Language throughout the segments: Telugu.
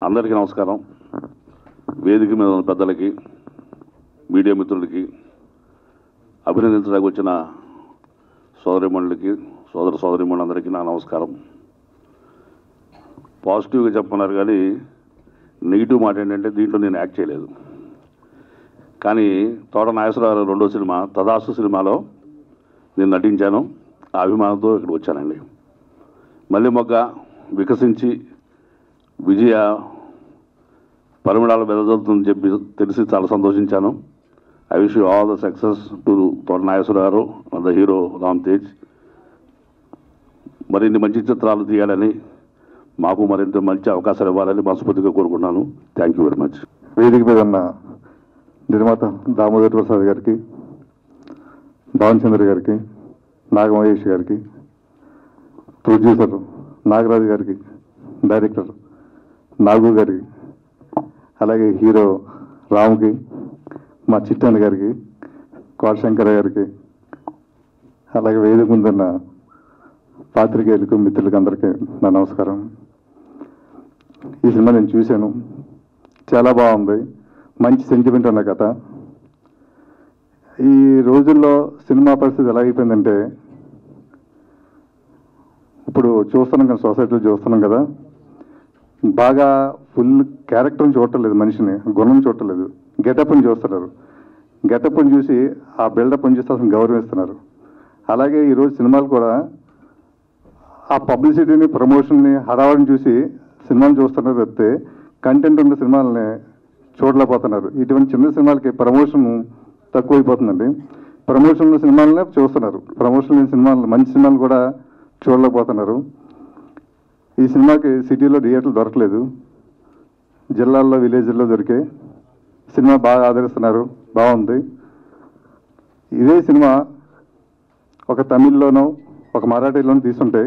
అందరికీ నమస్కారం. వేదిక మీద ఉన్న పెద్దలకి, మీడియా మిత్రులకి, అభినందించడానికి వచ్చిన సోదరిమణులకి, సోదరిమణులందరికీ నా నమస్కారం. పాజిటివ్గా చెప్పన్నారు కానీ నెగిటివ్ మాట ఏంటంటే దీంట్లో నేను యాక్ట్ చేయలేదు. కానీ తోట నాగేశ్వరరావు రెండో సినిమా తదాస్తు సినిమాలో నేను నటించాను. ఆ అభిమానంతో ఇక్కడికి వచ్చానండి. మళ్ళీ మొగ్గ వికసించి విజయ పరిమళాలు వెదజల్లుతుందని చెప్పి తెలిసి చాలా సంతోషించాను. I wish you all the success to Thota Nageswara Rao and the hero Ram Tej. మరిన్ని మంచి చిత్రాలు తీయాలని, మాకు మరింత మంచి అవకాశాలు ఇవ్వాలని మనస్ఫూర్తిగా కోరుకుంటున్నాను. Thank you very much. వేదిక మీద ఉన్న నిర్మాత దామోదర్ ప్రసాద్ గారికి, భావన్ చంద్ర గారికి, నాగమహేష్ గారికి, ప్రొడ్యూసర్ నాగరాజు గారికి, డైరెక్టర్ నాగు గారికి, అలాగే హీరో రామ్కి, మా చిట్టన్న గారికి, కోటశంకర గారికి, అలాగే వేదిక ముందున్న పాత్రికేయులకు, మిత్రులకు అందరికీ నా నమస్కారం. ఈ సినిమా నేను చూశాను, చాలా బాగుంది. మంచి సెంటిమెంట్ ఉన్న కథ. ఈ రోజుల్లో సినిమా పరిస్థితి ఎలా అయిపోయిందంటే, ఇప్పుడు చూస్తున్నాం కదా, సొసైటీలో చూస్తున్నాం కదా, బాగా ఫుల్ క్యారెక్టర్ని చూడటలేదు, మనిషిని గుణం చూడటలేదు, గెటప్ని చూస్తున్నారు. గెటప్ని చూసి ఆ బిల్డప్ని చూసి అసలు గౌరవిస్తున్నారు. అలాగే ఈరోజు సినిమాలు కూడా ఆ పబ్లిసిటీని, ప్రమోషన్ని, హడావడిని చూసి సినిమాలు చూస్తున్నారు తప్పితే కంటెంట్ ఉన్న సినిమాలని చూడలేకపోతున్నారు. ఇటువంటి చిన్న సినిమాలకి ప్రమోషన్ తక్కువైపోతుందండి. ప్రమోషన్ ఉన్న సినిమాలనే చూస్తున్నారు, ప్రమోషన్ లేని సినిమాలు, మంచి సినిమాలు కూడా చూడలేకపోతున్నారు. ఈ సినిమాకి సిటీలో థియేటర్లు దొరకలేదు, జిల్లాల్లో, విలేజ్ల్లో దొరికే. సినిమా బాగా ఆదరిస్తున్నారు, బాగుంది. ఇదే సినిమా ఒక తమిళ్లోనో ఒక మరాఠీలోనో తీసుంటే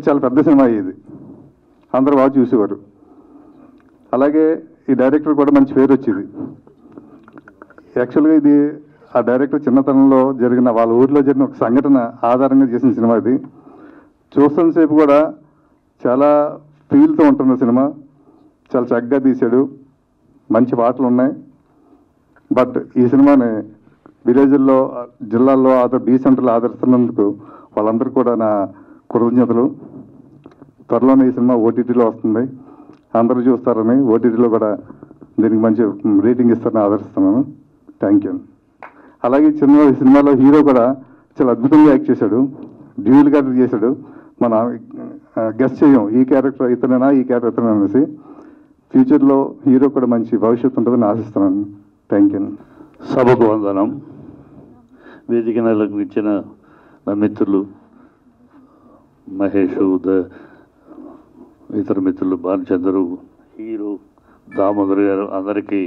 చాలా పెద్ద సినిమా అయ్యేది, అందరూ బాగా చూసేవారు. అలాగే ఈ డైరెక్టర్ కూడా మంచి పేరు వచ్చేది. యాక్చువల్గా ఇది ఆ డైరెక్టర్ చిన్నతనంలో జరిగిన, వాళ్ళ ఊరిలో జరిగిన ఒక సంఘటన ఆధారంగా చేసిన సినిమా ఇది. చూస్తున్నసేపు కూడా చాలా ఫీల్తో ఉంటున్న సినిమా, చాలా చక్కగా తీశాడు, మంచి పాటలు ఉన్నాయి. బట్ ఈ సినిమాని విలేజ్ల్లో, జిల్లాల్లో, బీ సెంటర్లో ఆదరిస్తున్నందుకు వాళ్ళందరూ కూడా నా కృతజ్ఞతలు. త్వరలోనే ఈ సినిమా ఓటీటీలో వస్తుంది, అందరూ చూస్తారని, ఓటీటీలో కూడా దీనికి మంచి రేటింగ్ ఇస్తారని ఆదరిస్తున్నాను. Thank you. అలాగే ఈ సినిమాలో హీరో కూడా చాలా అద్భుతంగా యాక్ట్ చేశాడు, డ్యూయల్ క్యారెక్టర్ చేశాడు. మన గెస్ట్ చేయం ఈ క్యారెక్టర్ ఇతనేనా, ఈ క్యారెక్టర్ ఇతనే అనేసి. ఫ్యూచర్లో హీరో కూడా మంచి భవిష్యత్తు ఉంటుందని ఆశిస్తున్నాను. Thank you. సభకు వందనం. వేదిక నెలకు ఇచ్చిన నా మిత్రులు మహేష్, ఇతర మిత్రులు భానుచంద్రు, హీరో దామోదర్ గారు, అందరికీ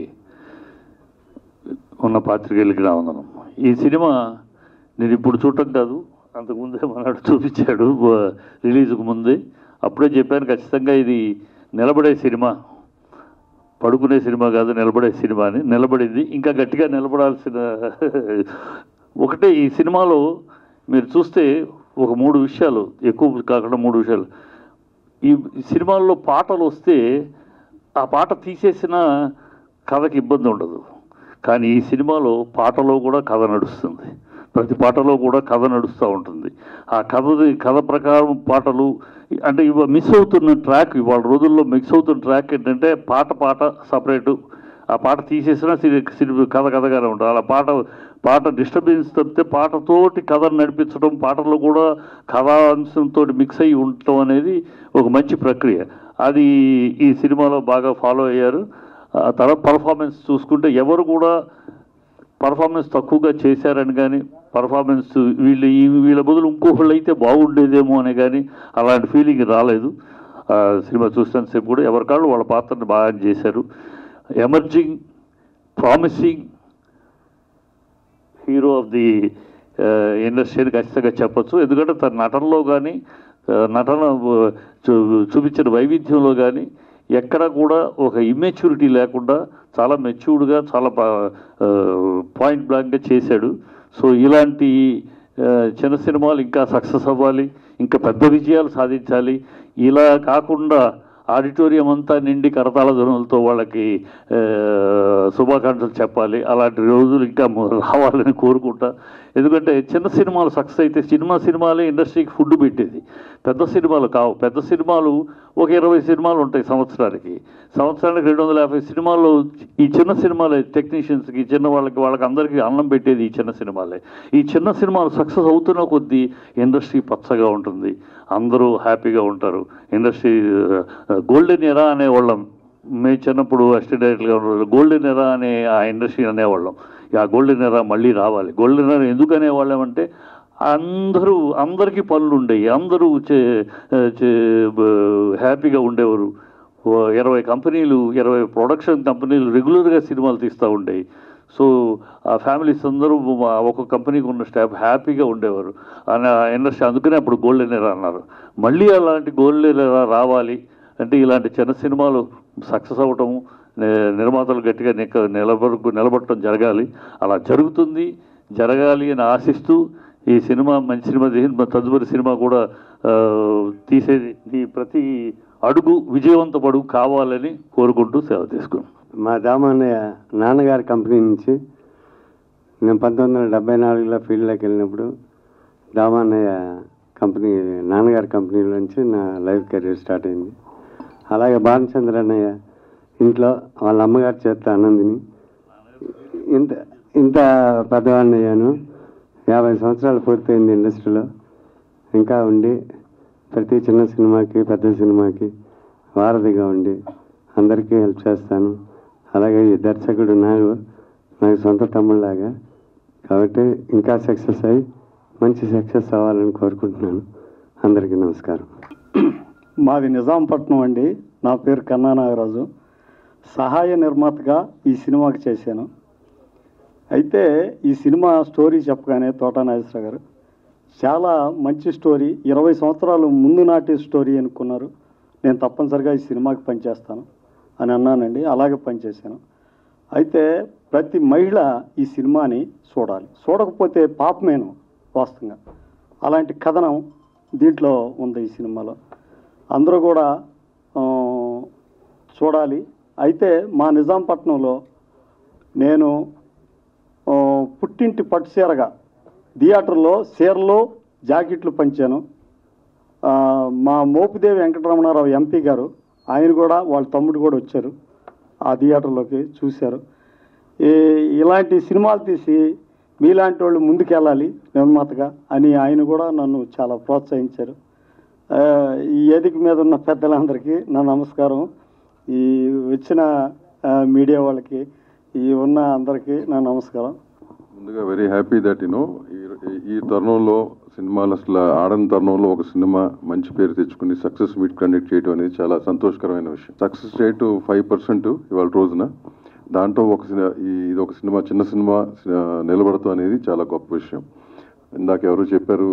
ఉన్న పాత్రికేయులకి నా వందనం. ఈ సినిమా నేను ఇప్పుడు చూడటం కాదు, అంతకుముందే మనడు చూపించాడు రిలీజ్కు ముందే. అప్పుడే చెప్పాను, ఖచ్చితంగా ఇది నిలబడే సినిమా, పడుకునే సినిమా కాదు, నిలబడే సినిమా అని. నిలబడింది, ఇంకా గట్టిగా నిలబడాల్సిన ఒకటే. ఈ సినిమాలో మీరు చూస్తే ఒక 3 విషయాలు, ఎక్కువ కాకుండా 3 విషయాలు. ఈ సినిమాల్లో పాటలు వస్తే ఆ పాట తీసేసిన కథకి ఇబ్బంది ఉండదు. కానీ ఈ సినిమాలో పాటలో కూడా కథ నడుస్తుంది, ప్రతి పాటలో కూడా కథ నడుస్తూ ఉంటుంది. ఆ కథ ప్రకారం పాటలు అంటే మిస్ అవుతున్న ట్రాక్, ఇవాళ రోజుల్లో మిస్ అవుతున్న ట్రాక్ ఏంటంటే పాట సపరేటు, ఆ పాట తీసేసినా కథగానే ఉంటుంది. అలా పాట డిస్టర్బెన్స్ తప్పితే పాటతోటి కథను నడిపించడం, పాటల్లో కూడా కథాంశంతో మిక్స్ అయ్యి ఉండటం అనేది ఒక మంచి ప్రక్రియ. అది ఈ సినిమాలో బాగా ఫాలో అయ్యారు. తర్వాత పర్ఫార్మెన్స్ చూసుకుంటే ఎవరు కూడా పర్ఫార్మెన్స్ తక్కువగా చేశారని కానీ, పర్ఫార్మెన్స్ వీళ్ళ బదులు ఇంకొకళ్ళు అయితే బాగుండేదేమో అని కానీ అలాంటి ఫీలింగ్ రాలేదు. సినిమా చూసినంతసేపు కూడా ఎవరికాళ్ళు వాళ్ళ పాత్రని బాగా చేశారు. Emerging, promising hero of the industry అని ఖచ్చితంగా చెప్పచ్చు. ఎందుకంటే తన నటనలో కానీ, నటన చూపించిన వైవిధ్యంలో కానీ ఎక్కడ కూడా ఒక ఇమ్మెచ్యూరిటీ లేకుండా చాలా మెచ్యూర్డ్గా, చాలా పాయింట్ బ్లాంక్గా చేశాడు. సో ఇలాంటి చిన్న సినిమాలు ఇంకా సక్సెస్ అవ్వాలి, ఇంకా పెద్ద విజయాలు సాధించాలి. ఇలా కాకుండా ఆడిటోరియం అంతా నిండి కరతాళ ధ్వనులతో వాళ్ళకి శుభాకాంక్షలు చెప్పాలి. అలాంటి రోజులు ఇంకా రావాలని కోరుకుంటా. ఎందుకంటే చిన్న సినిమాలు సక్సెస్ అయితే సినిమాలే ఇండస్ట్రీకి ఫుడ్ పెట్టేది. పెద్ద సినిమాలు కావు. పెద్ద సినిమాలు ఒక 20 సినిమాలు ఉంటాయి సంవత్సరానికి 250 సినిమాలు. ఈ చిన్న సినిమాలే టెక్నీషియన్స్కి, చిన్న వాళ్ళకి అందరికీ అన్నం పెట్టేది ఈ చిన్న సినిమాలే. ఈ చిన్న సినిమాలు సక్సెస్ అవుతున్న కొద్దీ ఇండస్ట్రీ పచ్చగా ఉంటుంది, అందరూ హ్యాపీగా ఉంటారు. Industry golden era అనేవాళ్ళం. మేము చిన్నప్పుడు అసిస్టెంట్ డైరెక్టర్గా ఉన్న గోల్డెన్ ఎరా అనే ఆ ఇండస్ట్రీ అనేవాళ్ళం. ఆ గోల్డెన్ ఎరా మళ్ళీ రావాలి. గోల్డెన్ ఎరా ఎందుకు అనేవాళ్ళం అంటే అందరికీ పనులు ఉండేవి, అందరూ హ్యాపీగా ఉండేవారు. 20 కంపెనీలు 20 ప్రొడక్షన్ కంపెనీలు రెగ్యులర్గా సినిమాలు తీస్తూ ఉండేవి. సో ఆ ఫ్యామిలీస్ అందరూ ఒక కంపెనీకి ఉన్న స్టాఫ్ హ్యాపీగా ఉండేవారు అని ఇండస్ట్రీ. అందుకనే అప్పుడు గోల్డెన్ ఎరా అన్నారు. మళ్ళీ అలాంటి గోల్డెన్ ఎరా రావాలి అంటే ఇలాంటి చిన్న సినిమాలు సక్సెస్ అవ్వటము, నిర్మాతలు గట్టిగా నిలబడటం జరగాలి. అలా జరుగుతుంది, జరగాలి అని ఆశిస్తూ ఈ సినిమా మంచి సినిమా తదుపరి సినిమా కూడా తీసేది ప్రతి అడుగు విజయవంతపడు కావాలని కోరుకుంటూ సేవ తీసుకున్నాను. మా దామన్నయ్య నాన్నగారి కంపెనీ నుంచి నేను 1974లో ఫీల్డ్లోకి వెళ్ళినప్పుడు దామన్నయ్య కంపెనీ నాన్నగారి కంపెనీలో నుంచి నా లైఫ్ కెరీర్ స్టార్ట్ అయింది. అలాగే భానుచంద్ర అన్నయ్య ఇంట్లో వాళ్ళ అమ్మగారి చేత అన్నందిని ఇంత పెద్దవాడిని అయ్యాను. 50 సంవత్సరాలు పూర్తయింది ఇండస్ట్రీలో. ఇంకా ఉండి ప్రతి చిన్న సినిమాకి పెద్ద సినిమాకి వారధిగా ఉండి అందరికీ హెల్ప్ చేస్తాను. అలాగే ఈ దర్శకుడు నాకు సొంత తమ్ముళ్ళలాగా. కాబట్టి ఇంకా సక్సెస్ అయ్యి మంచి సక్సెస్ అవ్వాలని కోరుకుంటున్నాను. అందరికీ నమస్కారం. మాది నిజాంపట్నం అండి. నా పేరు కన్నా నాగరాజు. సహాయ నిర్మాతగా ఈ సినిమాకి చేశాను. అయితే ఈ సినిమా స్టోరీ చెప్పగానే తోట నాగేశ్వర గారు చాలా మంచి స్టోరీ, 20 సంవత్సరాలు ముందు నాటి స్టోరీ అనుకున్నారు. నేను తప్పనిసరిగా ఈ సినిమాకి పనిచేస్తాను అని అన్నానండి. అలాగే పనిచేశాను. అయితే ప్రతి మహిళ ఈ సినిమాని చూడాలి, చూడకపోతే పాపమేను వాస్తవంగా. అలాంటి కథనం దీంట్లో ఉంది ఈ సినిమాలో. అందరూ కూడా చూడాలి. అయితే మా నిజాంపట్నంలో నేను పుట్టింటి పట్టుసీరగా థియేటర్లో చీరలు జాకెట్లు పంచాను. మా మోపిదేవి వెంకటరమణారావు ఎంపీ గారు, ఆయన కూడా వాళ్ళ తమ్ముడు కూడా వచ్చారు ఆ థియేటర్లోకి, చూశారు. ఇలాంటి సినిమాలు తీసి మీలాంటి వాళ్ళు ముందుకెళ్ళాలి నిర్మాతగా అని ఆయన కూడా నన్ను చాలా ప్రోత్సహించారు. ఈ వేదిక మీద ఉన్న పెద్దలందరికీ నా నమస్కారం. ఈ వచ్చిన మీడియా వాళ్ళకి, ఈ ఉన్న అందరికీ నా నమస్కారం. ముందుగా వెరీ హ్యాపీ దట్ ఈ తరుణంలో సినిమాలు అసలు ఆడని తరుణంలో ఒక సినిమా మంచి పేరు తెచ్చుకుని సక్సెస్ మీట్ కండక్ట్ చేయడం అనేది చాలా సంతోషకరమైన విషయం. సక్సెస్ రేటు 5% ఇవాళ రోజున. దాంట్లో ఇది ఒక సినిమా, చిన్న సినిమా నిలబడతాం అనేది చాలా గొప్ప విషయం. ఇందాక ఎవరు చెప్పారు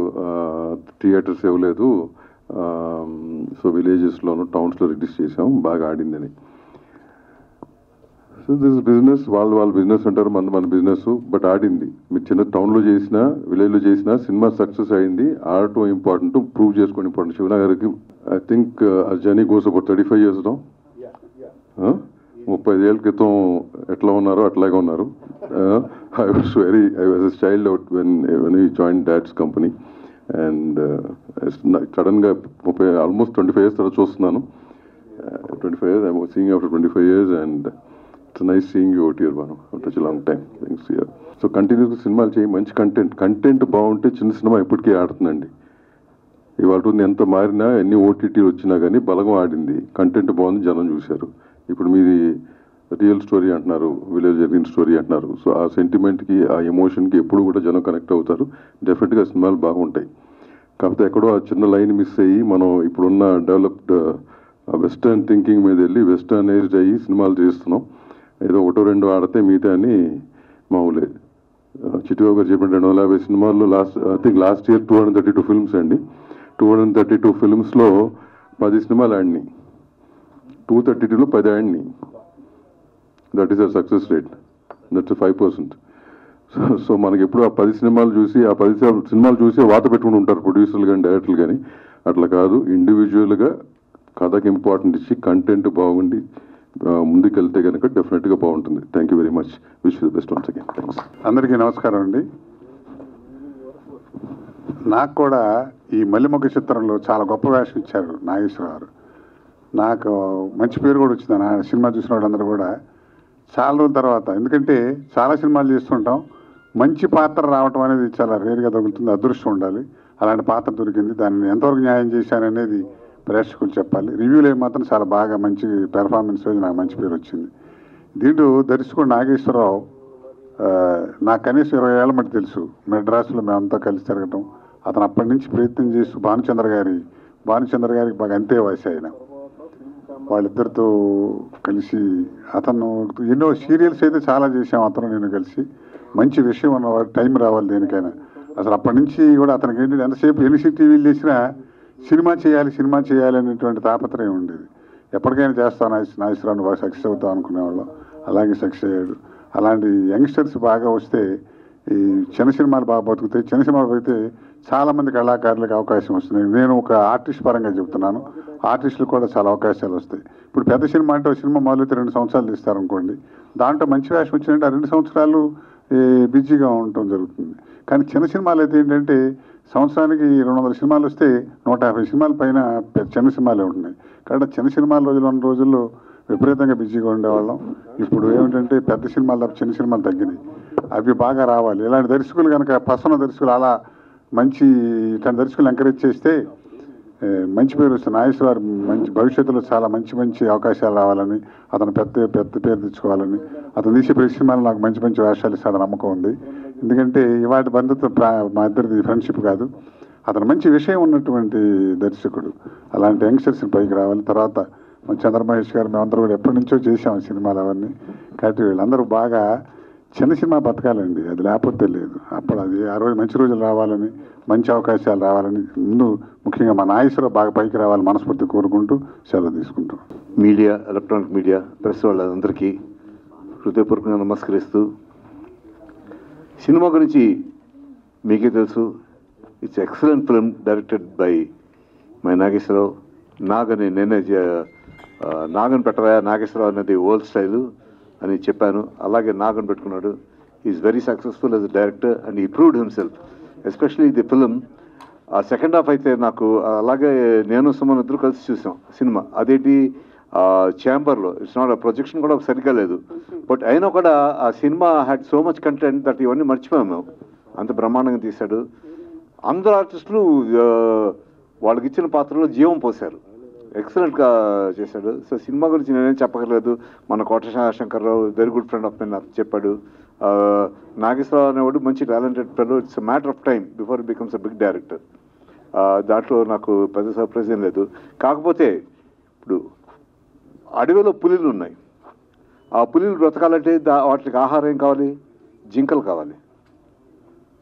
థియేటర్స్ ఇవ్వలేదు, సో విలేజెస్లోను టౌన్స్లో రిలీజ్ చేసాం, బాగా ఆడిందని. సో దిస్ బిజినెస్, వాళ్ళ బిజినెస్ అంటారు, మన బిజినెస్. బట్ ఆడింది. మీరు చిన్న టౌన్లో చేసినా విలేజ్లో చేసినా సినిమా సక్సెస్ అయింది. ఆడటం ఇంపార్టెంట్, ప్రూవ్ చేసుకోవడం ఇంపార్టెంట్. శివనా గారికి I think journey goes about 35 years no. 35 ఏళ్ళ క్రితం ఎట్లా ఉన్నారో అట్లాగే ఉన్నారు. I was a child out when you join dad's company. And సడన్గా ఆల్మోస్ట్ 25 years తర్వాత చూస్తున్నాను. 25 years, I'm seeing you after 25 years, and it's nice seeing you out here, Banu, after such a long time. Thanks, yeah. So కంటిన్యూస్గా సినిమాలు చేయి, మంచి కంటెంట్ బాగుంటే చిన్న సినిమా ఇప్పటికీ ఆడుతుందండి. ఇవాళ ఎంత మారినా, ఎన్ని ఓటీటీలు వచ్చినా కానీ బలంగా ఆడింది. కంటెంట్ బాగుంది, జనం చూశారు. ఇప్పుడు మీది రియల్ స్టోరీ అంటున్నారు, విలేజ్ జరిగిన స్టోరీ అంటున్నారు. సో ఆ సెంటిమెంట్కి, ఆ ఎమోషన్కి ఎప్పుడు కూడా జనం కనెక్ట్ అవుతారు. డెఫినెట్గా సినిమాలు బాగుంటాయి. కాకపోతే ఎక్కడో ఆ చిన్న లైన్ మిస్ అయ్యి మనం ఇప్పుడున్న డెవలప్డ్ వెస్టర్న్ థింకింగ్ మీద వెళ్ళి వెస్టర్నైజ్డ్ అయ్యి సినిమాలు చేస్తున్నాం. ఏదో 1-2 ఆడితే మిగతా అని మామూలే. చిట్టిబాబు గారు చెప్పిన 250 సినిమాల్లో లాస్ట్ ఇయర్ 232 ఫిల్మ్స్ అండి. 232 ఫిల్మ్స్లో 10 సినిమాలు ఆడినాయి. 232లో 10 ఆడినాయి. That is a success rate. That's 5%. So మనకి ఎప్పుడు ఆ 10 సినిమాలు చూసి, ఆ 10 సినిమాలు చూసి వాత పెట్టుకుని ఉంటారు ప్రొడ్యూసర్లు కానీ డైరెక్టర్లు కానీ. అట్లా కాదు, ఇండివిజువల్గా కథకి ఇంపార్టెంట్ ఇచ్చి కంటెంట్ బాగుండి ముందుకెళ్తే కనుక డెఫినెట్గా బాగుంటుంది. Thank you very much. Wish you the best once again. Thanks. అందరికీ నమస్కారం అండి. నాకు కూడా ఈ మల్లిమొగ్గ చిత్రంలో చాలా గొప్ప వేషం ఇచ్చారు నాగేశ్వరరావు గారు. నాకు మంచి పేరు కూడా వచ్చింది. నా సినిమా చూసిన వాళ్ళందరూ కూడా చాలా రోజుల తర్వాత, ఎందుకంటే చాలా సినిమాలు చేస్తుంటాం, మంచి పాత్ర రావటం అనేది చాలా రేరుగా తగులుతుంది, అదృష్టం ఉండాలి. అలాంటి పాత్ర దొరికింది. దాన్ని ఎంతవరకు న్యాయం చేశాననేది ప్రేక్షకులు చెప్పాలి. రివ్యూలు మాత్రం చాలా బాగా మంచి పెర్ఫార్మెన్స్ నాకు మంచి పేరు వచ్చింది. దీంట్లో దర్శకుడు నాగేశ్వరరావు నాకు కనీసం 20 ఏళ్ళ మట్టి తెలుసు. మెడ్రాస్లో మేమంతా కలిసి తిరగటం, అతను అప్పటి నుంచి ప్రయత్నం చేస్తూ భానుచంద్ర గారికి బాగా అంతే వయసు ఆయన. వాళ్ళిద్దరితో కలిసి అతను ఎన్నో సీరియల్స్ అయితే చాలా చేసాం అతను నేను కలిసి. మంచి విషయం ఉన్నవాడు, టైం రావాలి దేనికైనా. అసలు అప్పటి నుంచి కూడా అతనికి ఏంటంటే ఎంతసేపు ఎన్సీ టీవీలు చేసినా సినిమా చేయాలి అనేటువంటి తాపత్రయం ఉండేది. ఎప్పటికైనా చేస్తాను నాగేశ్వరరావు బాగా సక్సెస్ అవుతాం అనుకునేవాళ్ళం. అలాగే సక్సెస్ అయ్యాడు. అలాంటి యంగ్స్టర్స్ బాగా వస్తే ఈ చిన్న సినిమాలు బాగా బతుకుతాయి. చిన్న సినిమాలు అయితే చాలామంది కళాకారులకు అవకాశం వస్తున్నాయి. నేను ఒక ఆర్టిస్ట్ పరంగా చెప్తున్నాను, ఆర్టిస్టులకు కూడా చాలా అవకాశాలు వస్తాయి. ఇప్పుడు పెద్ద సినిమా అంటే ఒక సినిమా మొదలైతే 2 సంవత్సరాలు తీస్తారనుకోండి, దాంట్లో మంచి వేషం వచ్చినట్టు ఆ 2 సంవత్సరాలు బిజీగా ఉండటం జరుగుతుంది. కానీ చిన్న సినిమాలు అయితే ఏంటంటే సంవత్సరానికి 200 సినిమాలు వస్తే 150 సినిమాల పైన చిన్న సినిమాలే ఉంటున్నాయి. కాబట్టి చిన్న సినిమాల ఉన్న రోజుల్లో విపరీతంగా బిజీగా ఉండేవాళ్ళం. ఇప్పుడు ఏమిటంటే పెద్ద సినిమాలు తప్ప చిన్న సినిమాలు తగ్గినాయి. అవి బాగా రావాలి. ఇలాంటి దర్శకులు కనుక పసన్న దర్శకులు అలా ఇట్లాంటి దర్శకులు ఎంకరేజ్ చేస్తే మంచి పేరు వస్తుంది. నాగేశ్వర మంచి భవిష్యత్తులో చాలా మంచి అవకాశాలు రావాలని, అతను పెద్ద పేరు తెచ్చుకోవాలని, అతను తీసే ప్రతి సినిమాలో నాకు మంచి వేషాలు ఇస్తాడని నమ్మకం ఉంది. ఎందుకంటే ఇవాటి బంధుత్వం మా ఇద్దరిది ఫ్రెండ్షిప్ కాదు, అతను మంచి విషయం ఉన్నటువంటి దర్శకుడు. అలాంటి యంగ్స్టర్స్ని పైకి రావాలి. తర్వాత చంద్రమహేష్ గారు మేమందరూ కూడా ఎప్పటి నుంచో చేసాం సినిమాలు అవన్నీ. కాబట్టి వీళ్ళందరూ బాగా చిన్న సినిమా బతకాలండి, అది లేకపోతే లేదు. అప్పుడు అది ఆ రోజు మంచి రోజులు రావాలని, మంచి అవకాశాలు రావాలని, ముందు ముఖ్యంగా మా నాగేశ్వరరావు బాగా పైకి రావాలని మనస్ఫూర్తి కోరుకుంటూ సెలవు తీసుకుంటాం. మీడియా, ఎలక్ట్రానిక్ మీడియా, ప్రెస్ వాళ్ళందరికీ హృదయపూర్వకంగా నమస్కరిస్తూ, సినిమా గురించి మీకే తెలుసు, it's excellent film directed by my Nageswara Rao. నాగన్ పెట్టరా నాగేశ్వరరావు అనేది ఓల్డ్ స్టైలు అని చెప్పాను. అలాగే నాగన్ పెట్టుకున్నాడు. Is very successful as a director and he proved himself, especially the film. ఆ సెకండ్ హాఫ్ అయితే నాకు అలాగే నేను సుమన్ ఇద్దరు కలిసి చూసాం సినిమా. అదేంటి ఛాంబర్లో, ఇట్స్ నాట్ ప్రొజెక్షన్ కూడా సరిగ్గా లేదు, బట్ అయినా కూడా ఆ cinema had so much content that ఇవన్నీ మర్చిపోయాము మేము. అంత బ్రహ్మాండంగా తీశాడు. అందరు ఆర్టిస్టులు వాళ్ళకి ఇచ్చిన పాత్రలో జీవం పోశారు. ఎక్సలెంట్గా చేశాడు. సో సినిమా గురించి నేనేం చెప్పగలేదు. మన Kota Shankar Rao very good friend of mine చెప్పాడు. నాగేశ్వరరావు అనేవాడు మంచి talented fellow. It's matter of time before it becomes a big director. దాంట్లో నాకు పెద్ద సర్ప్రైజ్ ఏం లేదు. కాకపోతే ఇప్పుడు అడవిలో పులిలు ఉన్నాయి. ఆ పులిలు బ్రతకాలంటే వాటికి ఆహారం ఏం కావాలి? జింకలు కావాలి,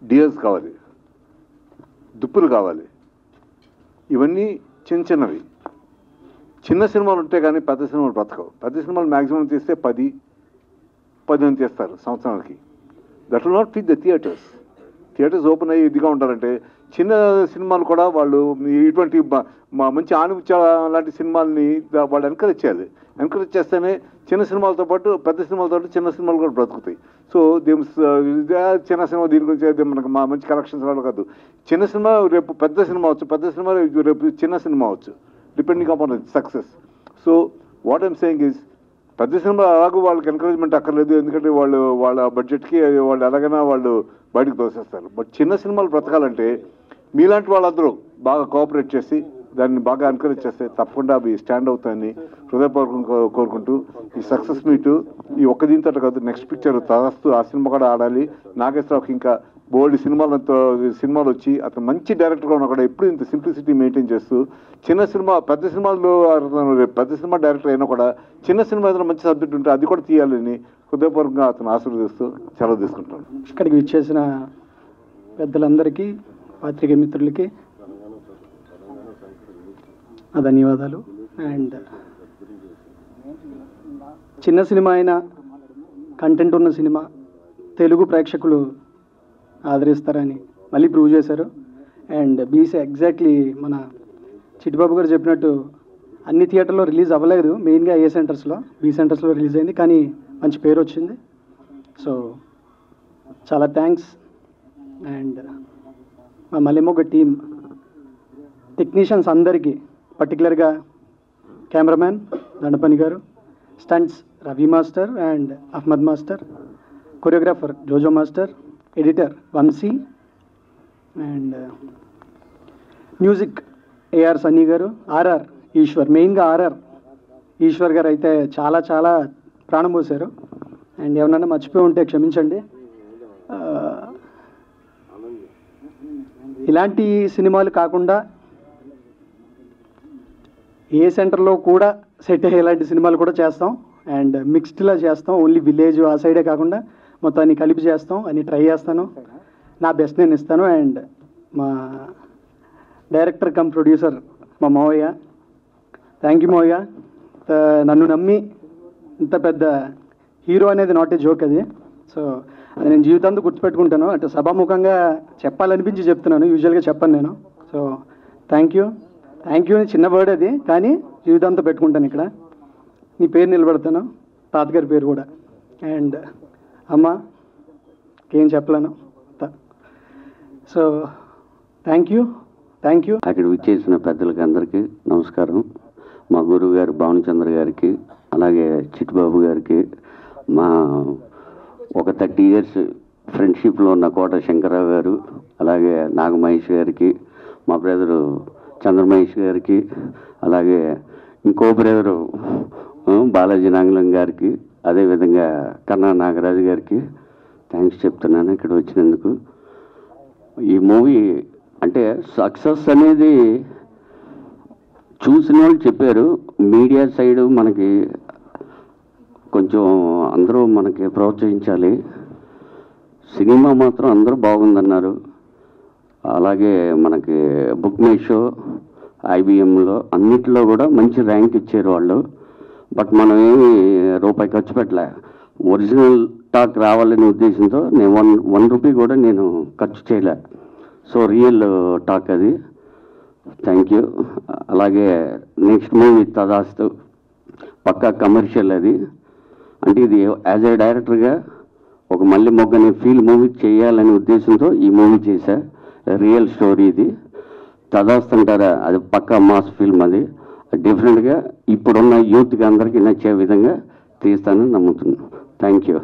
డియర్స్ కావాలి, దుప్పులు కావాలి. ఇవన్నీ చిన్నవి. చిన్న సినిమాలు ఉంటే కానీ పెద్ద సినిమాలు బ్రతకవు. పెద్ద సినిమాలు మ్యాక్సిమం తీస్తే 10 తీస్తారు సంవత్సరానికి. That will not fit the theatres open అయ్యి ఇదిగా ఉండాలంటే చిన్న సినిమాలు కూడా వాళ్ళు ఇటువంటి మంచి ఆణిముత్య లాంటి సినిమాలని వాళ్ళు ఎంకరేజ్ చేయాలి. ఎంకరేజ్ చేస్తేనే చిన్న సినిమాలతో పాటు పెద్ద సినిమాలతో పాటు చిన్న సినిమాలు కూడా బ్రతుకుతాయి. సో చిన్న సినిమా దీని గురించి మనకు మంచి కలెక్షన్స్ రావడం కాదు. చిన్న సినిమా రేపు పెద్ద సినిమా అవచ్చు, పెద్ద సినిమా రేపు చిన్న సినిమా అవచ్చు, depending upon success. So what I'm saying is, పెద్ద సినిమా అలాగూ వాళ్ళకి ఎంకరేజ్మెంట్ అక్కర్లేదు, ఎందుకంటే వాళ్ళ బడ్జెట్కి వాళ్ళు ఎలాగైనా వాళ్ళు బయటకు తోసేస్తారు. బట్ చిన్న సినిమాలు బ్రతకాలంటే మీలాంటి వాళ్ళందరూ బాగా కోఆపరేట్ చేసి దాన్ని బాగా ఎంకరేజ్ చేస్తే తప్పకుండా అవి స్టాండ్ అవుతాయని హృదయపూర్వకంగా కోరుకుంటూ, ఈ సక్సెస్ మీటు ఈ ఒక్క దీంతో కాదు, నెక్స్ట్ పిక్చర్ తరస్తూ ఆ సినిమా కూడా ఆడాలి. నాగేశ్వరరావుకి ఇంకా బోల్డ్ సినిమాలు వచ్చి అతను మంచి డైరెక్టర్గా ఉన్నా కూడా ఎప్పుడు ఇంత సింప్లిసిటీ మెయింటైన్ చేస్తూ పెద్ద సినిమాల్లో పెద్ద సినిమా డైరెక్టర్ అయినా కూడా చిన్న సినిమా ఏదైనా మంచి సబ్జెక్ట్ ఉంటే అది కూడా తీయాలని హృదయపూర్వకంగా అతను ఆశీర్వదిస్తూ సెలవు తీసుకుంటాను. ఇక్కడికి విచ్చేసిన పెద్దలందరికీ, పాత్రికేయ మిత్రులకి ధన్యవాదాలు. అండ్ చిన్న సినిమా అయినా కంటెంట్ ఉన్న సినిమా తెలుగు ప్రేక్షకులు ఆదరిస్తారని మళ్ళీ ప్రూవ్ చేశారు. అండ్ బీసీ ఎగ్జాక్ట్లీ మన చిట్టిబాబు గారు చెప్పినట్టు అన్ని థియేటర్లో రిలీజ్ అవ్వలేదు, మెయిన్గా ఏ సెంటర్స్లో, బి సెంటర్స్లో రిలీజ్ అయింది, కానీ మంచి పేరు వచ్చింది. సో చాలా థ్యాంక్స్. అండ్ మా మల్లెమొగ్గ టీం టెక్నీషియన్స్ అందరికీ, పర్టికులర్గా cameraman Dandapani garu, stunts Ravi master and Ahmed master, choreographer Jojo master, editor Vamsi, and music AR Sunny garu, RR Eshwar, మెయిన్గా ఆర్ఆర్ ఈశ్వర్ గారు అయితే చాలా చాలా ప్రాణం పోశారు. అండ్ ఏమన్నా మర్చిపోయి ఉంటే క్షమించండి. ఇలాంటి సినిమాలు కాకుండా ఏ సెంటర్లో కూడా సెట్ అయ్యేలాంటి సినిమాలు కూడా చేస్తాం. అండ్ మిక్స్డ్లా చేస్తాం, ఓన్లీ విలేజ్ ఆ సైడే కాకుండా మొత్తాన్ని కలిపి చేస్తాం అని ట్రై చేస్తాను. నా బెస్ట్ నేను ఇస్తాను. అండ్ మా డైరెక్టర్ కమ్ ప్రొడ్యూసర్ మా మావయ్య, థ్యాంక్ యూ మావయ్య. నన్ను నమ్మి ఇంత పెద్ద హీరో అనేది నాట్ ఏ జోక్ అది. సో అది నేను జీవితాంతో గుర్తుపెట్టుకుంటాను. అంటే సభాముఖంగా చెప్పాలనిపించి చెప్తున్నాను, యూజువల్గా చెప్పను నేను. సో థ్యాంక్ యూ అని చిన్న వర్డ్ అది, కానీ జీవితాంతో పెట్టుకుంటాను. ఇక్కడ నీ పేరు నిలబెడతాను, తాతగారి పేరు కూడా. అండ్ అమ్మ ఏం చెప్పలేను. So thank you. అక్కడ విచ్చేసిన పెద్దలకి అందరికీ నమస్కారం. మా గురువు గారు భావనచంద్ర గారికి, అలాగే చిట్టుబాబు గారికి, మా ఒక 30 years ఫ్రెండ్షిప్లో ఉన్న కోట శంకరరావు గారు, అలాగే నాగమహేష్ గారికి, మా బ్రదరు చంద్రమహేష్ గారికి, అలాగే ఇంకో బ్రదరు బాలాజీ నాగలం గారికి, అదేవిధంగా కన్నా నాగరాజు గారికి థ్యాంక్స్ చెప్తున్నాను ఇక్కడ వచ్చినందుకు. ఈ మూవీ అంటే సక్సెస్ అనేది చూసిన వాళ్ళు చెప్పారు, మీడియా సైడ్ మనకి కొంచెం అందరూ మనకి ప్రోత్సహించాలి. సినిమా మాత్రం అందరూ బాగుందన్నారు. అలాగే మనకి బుక్ మై షో, ఐబిఎంలో అన్నిటిలో కూడా మంచి ర్యాంక్ ఇచ్చారు వాళ్ళు. బట్ మనం ఏమి రూపాయి ఖర్చు పెట్టలే. ఒరిజినల్ టాక్ రావాలనే ఉద్దేశంతో నేను వన్ రూపీ కూడా నేను ఖర్చు చేయలే. సో రియల్ టాక్ అది. Thank you. అలాగే నెక్స్ట్ మూవీ తదాస్తు పక్కా కమర్షియల్ అది. అంటే ఇది యాజ్ ఏ డైరెక్టర్గా ఒక మల్లె మొగ్గని ఫీల్ మూవీ చేయాలనే ఉద్దేశంతో ఈ మూవీ చేశా. రియల్ స్టోరీ ఇది. తదాస్తు అంటారా, అది పక్కా మాస్ ఫిల్మ్. అది డిఫరెంట్గా ఇప్పుడున్న యూత్కి అందరికీ నచ్చే విధంగా తీస్తానని నమ్ముతున్నాను. Thank you.